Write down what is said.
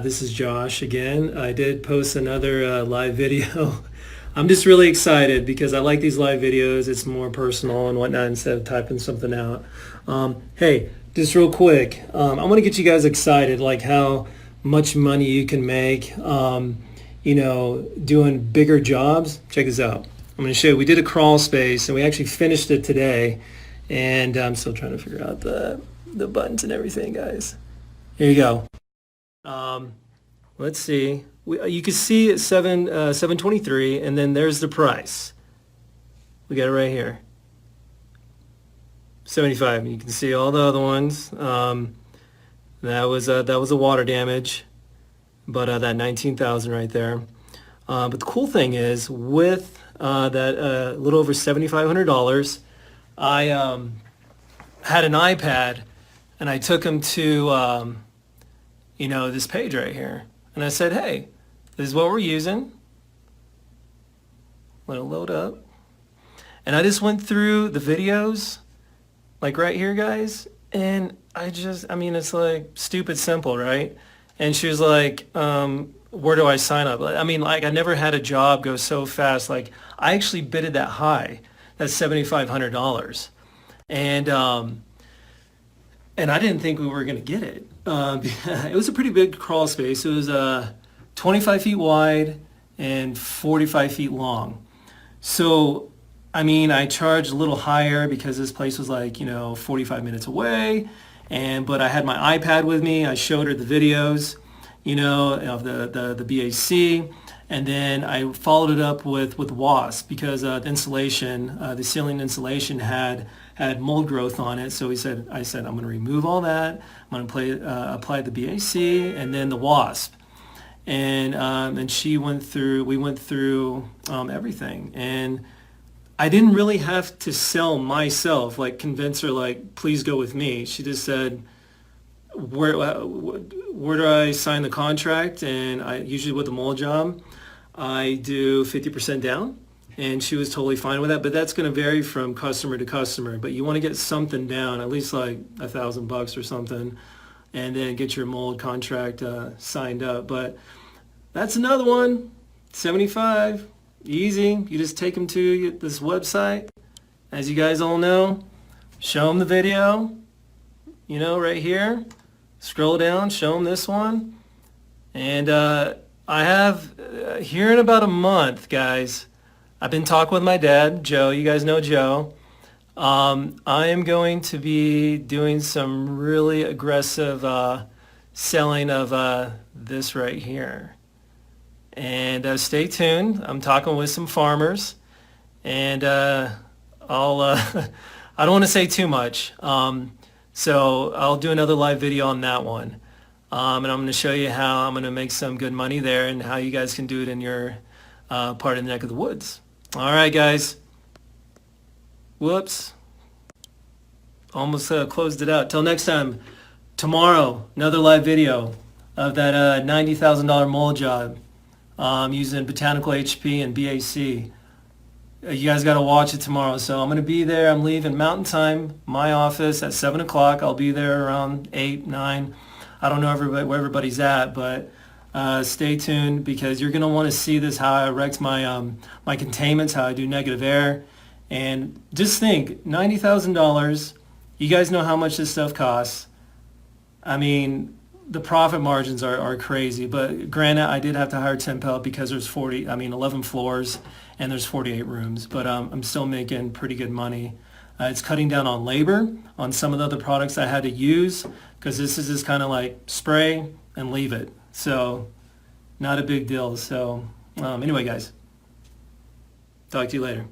This is Josh again. I did post another live video. I'm just really excited because I like these live videos. It's more personal and whatnot instead of typing something out. Hey, just real quick, I want to get you guys excited, like how much money you can make, doing bigger jobs. Check this out. I'm going to show you. We did a crawl space and we actually finished it today. And I'm still trying to figure out the buttons and everything, guys. Here you go. Let's see. You can see it's 723, and then there's the price. We got it right here. 75. You can see all the other ones. That was a water damage, but that 19,000 right there. But the cool thing is, with that little over $7,500, I had an iPad, and I took him to this page right here, and I said, hey, this is what we're using. Let it load up. And I just went through the videos, like right here, guys, and it's like stupid simple, right? And she was like, where do I sign up? I never had a job go so fast. Like, I actually bidded that high. That's $7,500. And I didn't think we were going to get it. It was a pretty big crawl space. It was 25 feet wide and 45 feet long. So, I charged a little higher because this place was like, 45 minutes away. But I had my iPad with me. I showed her the videos, of the BAC. And then I followed it up with wasp because the insulation, the ceiling insulation had mold growth on it. So I said, I'm going to remove all that. I'm going to apply the BAC and then the wasp. And we went through everything. And I didn't really have to sell myself, like convince her, like, please go with me. She just said, where do I sign the contract? And I usually with a mold job, I do 50% down. And she was totally fine with that, but that's going to vary from customer to customer. But you want to get something down, at least like $1,000 or something, and then get your mold contract signed up. But that's another one, 75, easy. You just take them to this website, as you guys all know. Show them the video, right here. Scroll down, show them this one, and I have here in about a month, guys. I've been talking with my dad, Joe. You guys know Joe. I am going to be doing some really aggressive selling of this right here. And stay tuned. I'm talking with some farmers. And I don't want to say too much. So I'll do another live video on that one. And I'm going to show you how I'm going to make some good money there and how you guys can do it in your part of the neck of the woods. All right, guys. Whoops. Almost closed it out. Till next time. Tomorrow, another live video of that $90,000 mold job using Botanical HP and BAC. You guys got to watch it tomorrow. So I'm going to be there. I'm leaving Mountain Time, my office, at 7 o'clock. I'll be there around 8, 9. I don't know where everybody's at, but stay tuned because you're going to want to see this, how I erect my my containments, how I do negative air. And just think, $90,000, you guys know how much this stuff costs. The profit margins are crazy, but granted, I did have to hire temp help because there's 11 floors and there's 48 rooms, but I'm still making pretty good money. It's cutting down on labor on some of the other products I had to use because this is just kind of like spray and leave it. So not a big deal. So anyway, guys, talk to you later.